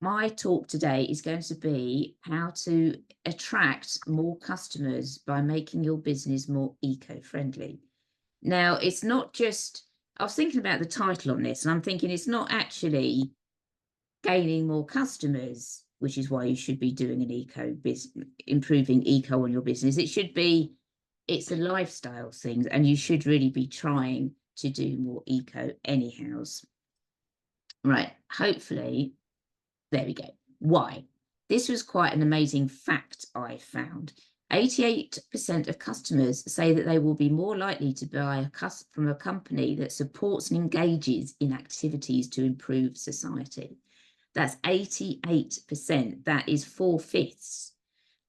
my talk today is going to be how to attract more customers by making your business more eco-friendly. Now, it's not just, I was thinking about the title on this, and I'm thinking it's not actually gaining more customers, which is why you should be doing an eco business, improving eco on your business. It should be, it's a lifestyle thing, and you should really be trying to do more eco anyhow. Right, hopefully, there we go. Why? This was quite an amazing fact I found. 88% of customers say that they will be more likely to buy from a company that supports and engages in activities to improve society. That's 88%. That is 4/5.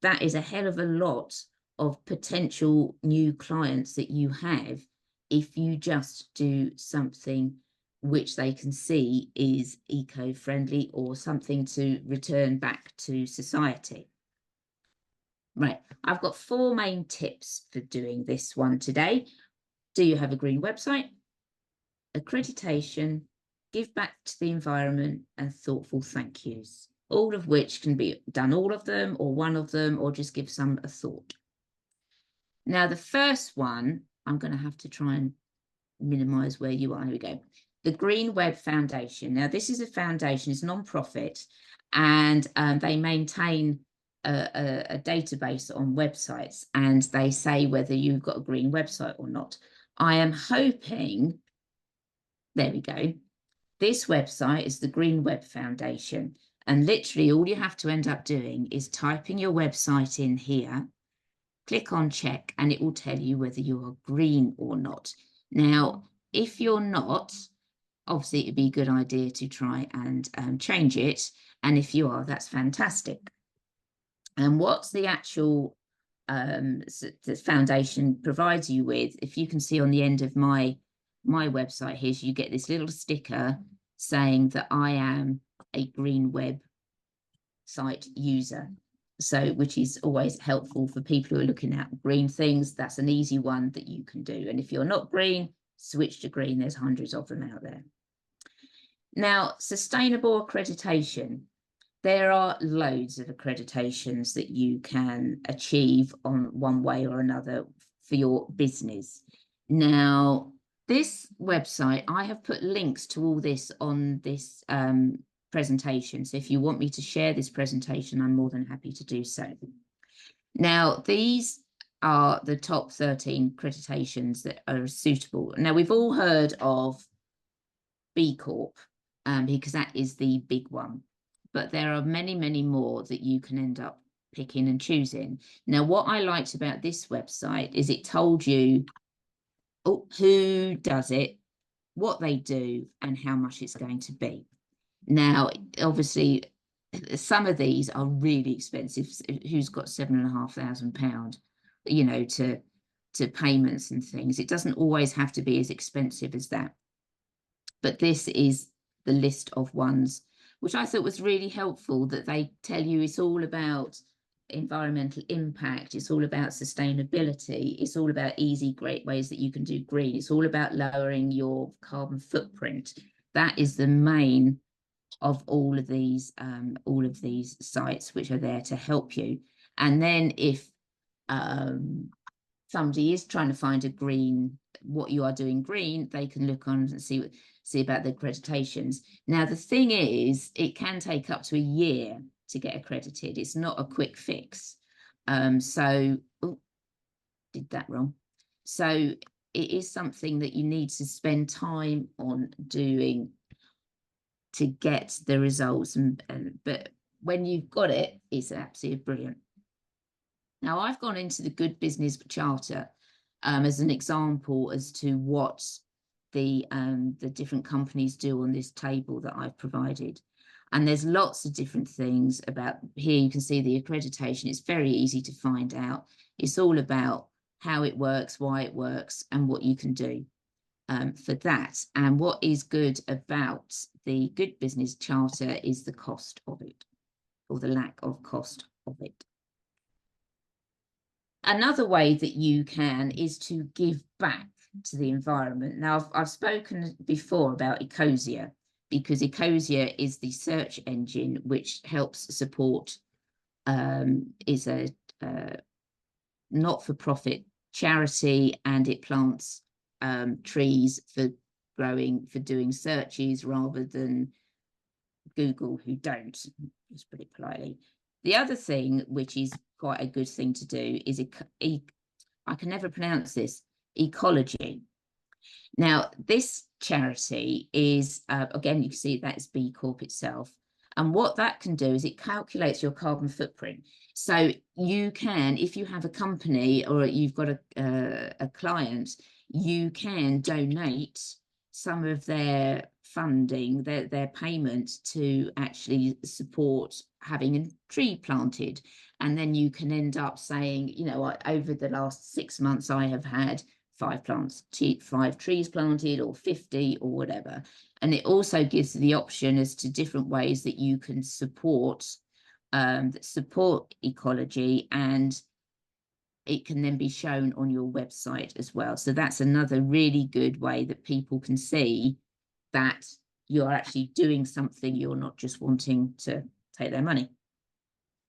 That is a hell of a lot of potential new clients that you have if you just do something which they can see is eco-friendly or something to return back to society. Right, I've got 4 main tips for doing this one today. Do you have a green website? Accreditation, give back to the environment, and thoughtful thank yous, all of which can be done, all of them or one of them, or just give some a thought. Now, the first one, I'm going to have to try and minimize where you are. Here we go. The Green Web Foundation. Now, this is a foundation, it's non-profit, and they maintain a database on websites, and they say whether you've got a green website or not. I am hoping, there we go. This website is the Green Web Foundation, and literally all you have to end up doing is typing your website in here, click on check, and it will tell you whether you are green or not. Now, if you're not, obviously it'd be a good idea to try and change it. And if you are, that's fantastic. And what's the actual the foundation provides you with, if you can see on the end of my website here, so you get this little sticker saying that I am a green web site user. So, which is always helpful for people who are looking at green things. That's an easy one that you can do. And if you're not green, switch to green. There's hundreds of them out there. Now, sustainable accreditation. There are loads of accreditations that you can achieve on one way or another for your business. Now, this website, I have put links to all this on this presentation. So if you want me to share this presentation, I'm more than happy to do so. Now, these are the top 13 accreditations that are suitable. Now, we've all heard of B Corp because that is the big one. But there are many, many more that you can end up picking and choosing. Now, what I liked about this website is it told you who does it, what they do, and how much it's going to be. Now, obviously, some of these are really expensive. Who's got £7,500, you know, to payments and things? It doesn't always have to be as expensive as that. But this is the list of ones, which I thought was really helpful, that they tell you it's all about environmental impact, it's all about sustainability, it's all about easy, great ways that you can do green, it's all about lowering your carbon footprint. That is the main of all of these sites which are there to help you. And then if somebody is trying to find a green, what you are doing green, they can look on and see about the accreditations. Now, the thing is, it can take up to a year to get accredited. It's not a quick fix. So, did that wrong. So it is something that you need to spend time on doing to get the results. But when you've got it, it's absolutely brilliant. Now, I've gone into the Good Business Charter as an example as to what the different companies do on this table that I've provided. And there's lots of different things about here. You can see the accreditation. It's very easy to find out. It's all about how it works, why it works, and what you can do for that. And what is good about the Good Business Charter is the cost of it, or the lack of cost of it. Another way that you can is to give back to the environment. Now, I've spoken before about Ecosia, because Ecosia is the search engine which helps support, is a not-for-profit charity, and it plants trees for doing searches rather than Google, who don't, just put it politely. The other thing, which is quite a good thing to do, is I can never pronounce this, ecology. Now, this charity is, again, you can see that's B Corp itself. And what that can do is it calculates your carbon footprint. So you can, if you have a company or you've got a client, you can donate some of their funding, their payment, to actually support having a tree planted. And then you can end up saying, you know, over the last 6 months, I have had 5 trees planted, or 50, or whatever. And it also gives the option as to different ways that you can support ecology, and it can then be shown on your website as well. So that's another really good way that people can see that you're actually doing something, you're not just wanting to take their money.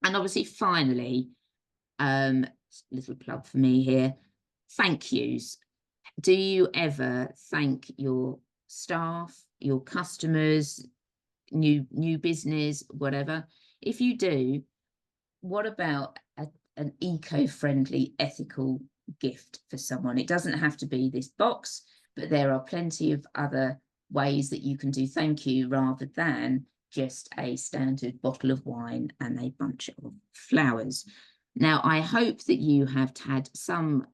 And obviously, finally, little plug for me here, thank yous. Do you ever thank your staff, your customers, new business, whatever? If you do, what about an eco-friendly, ethical gift for someone? It doesn't have to be this box, but there are plenty of other ways that you can do thank you rather than just a standard bottle of wine and a bunch of flowers. Now, I hope that you have had some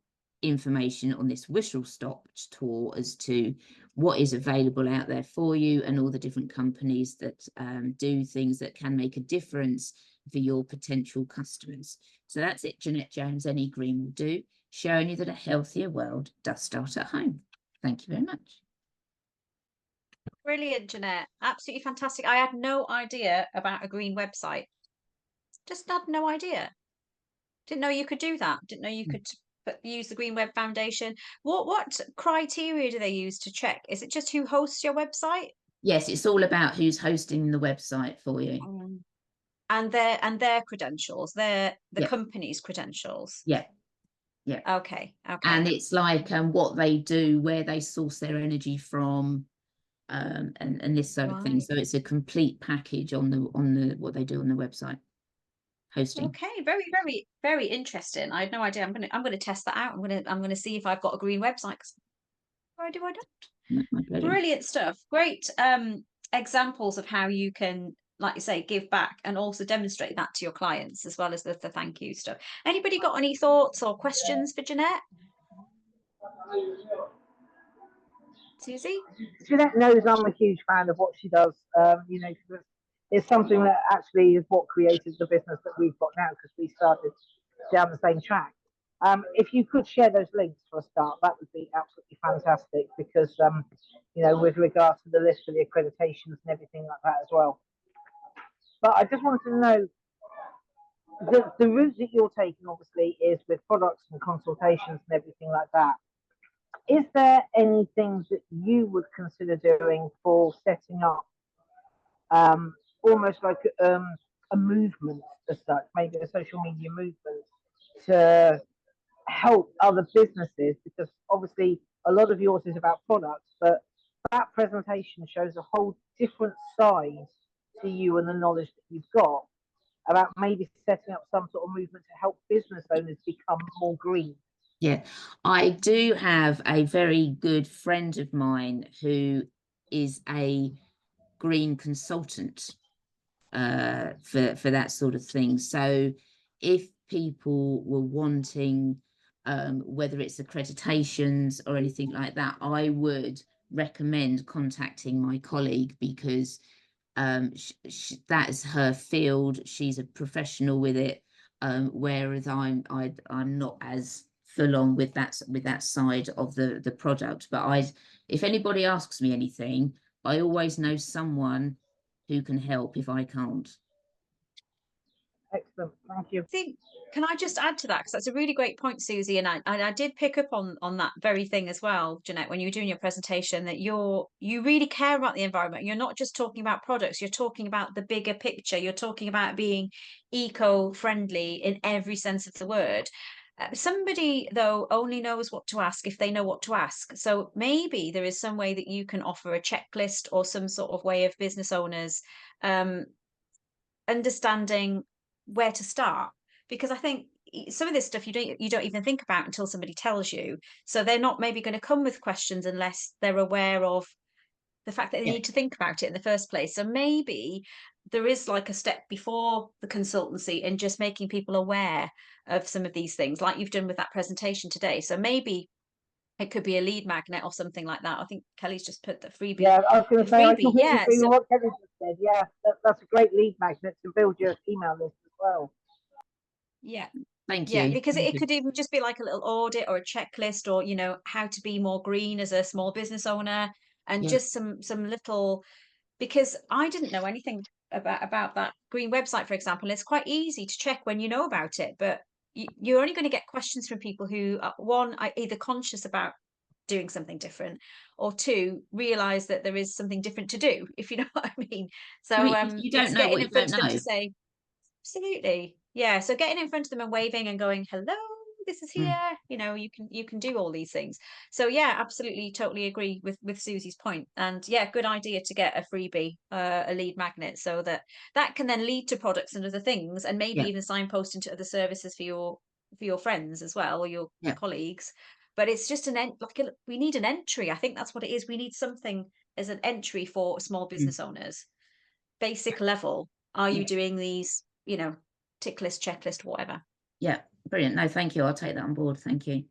information on this whistle-stop tour as to what is available out there for you, and all the different companies that do things that can make a difference for your potential customers. So that's it, Jeannette Jones, Any Green Will Do, showing you that a healthier world does start at home. Thank you very much. Brilliant, Jeannette. Absolutely fantastic. I had no idea about a green website. Just had no idea. Didn't know you could do that. Didn't know you could use the Green Web Foundation. What criteria do they use to check? Is it just who hosts your website? Yes, it's all about who's hosting the website for you. And their credentials, the Yep. company's credentials. Yeah. Yeah. Okay. And it's like what they do, where they source their energy from, and this sort of thing. So it's a complete package on the what they do on the website. Hosting. Okay, very, very, very interesting. I had no idea. I'm gonna test that out. I'm gonna see if I've got a green website. Why do I don't? My pleasure. Brilliant stuff. Great examples of how you can, like you say, give back and also demonstrate that to your clients, as well as the thank you stuff. Anybody got any thoughts or questions for Jeannette? Susie? Jeannette knows I'm a huge fan of what she does. You know, it's something that actually is what created the business that we've got now, because we started down the same track. If you could share those links for a start, that would be absolutely fantastic, because, you know, with regards to the list for the accreditations and everything like that as well. But I just wanted to know, the route that you're taking, obviously, is with products and consultations and everything like that. Is there anything that you would consider doing for setting up almost like a movement as such, maybe a social media movement, to help other businesses? Because obviously a lot of yours is about products, but that presentation shows a whole different side to you and the knowledge that you've got about maybe setting up some sort of movement to help business owners become more green. Yeah, I do have a very good friend of mine who is a green consultant for that sort of thing. So if people were wanting, whether it's accreditations or anything like that, I would recommend contacting my colleague, because that is her field. She's a professional with it, whereas I'm not as full on with that side of the product. But if anybody asks me anything, I always know someone who can help if I can't. Excellent. Thank you. Can I just add to that? Because that's a really great point, Susie. And I did pick up on that very thing as well, Jeanette, when you were doing your presentation, that you really care about the environment. You're not just talking about products, you're talking about the bigger picture. You're talking about being eco-friendly in every sense of the word. Somebody, though, only knows what to ask if they know what to ask. So maybe there is some way that you can offer a checklist or some sort of way of business owners understanding where to start, because I think some of this stuff you don't even think about until somebody tells you. So they're not maybe going to come with questions unless they're aware of the fact that they need to think about it in the first place. So maybe there is like a step before the consultancy and just making people aware of some of these things, like you've done with that presentation today. So maybe it could be a lead magnet or something like that. I think Kelly's just put the freebie. Yeah, I was going to say, I completely agree so, with what Kelly just said. Yeah, that's a great lead magnet to build your email list as well. Yeah. Thank you. Yeah, because it could even just be like a little audit or a checklist, or, you know, how to be more green as a small business owner, and just some little, because I didn't know anything about that green website, for example. It's quite easy to check when you know about it, but you're only going to get questions from people who one, are either conscious about doing something different, or two, realize that there is something different to do, if you know what I mean. So You don't it's know getting what in you front don't of them know. to say, absolutely. Yeah. So getting in front of them and waving and going, hello, this is here. You know, you can do all these things. So yeah, absolutely, totally agree with Susie's point. And yeah, good idea to get a freebie, a lead magnet, so that can then lead to products and other things, and maybe even signpost into other services for your friends as well, or your colleagues. But it's just we need an entry. I think that's what it is. We need something as an entry for small business owners. Basic level. Are you doing these, you know, tick list, checklist, whatever? Yeah, brilliant. No, thank you. I'll take that on board. Thank you.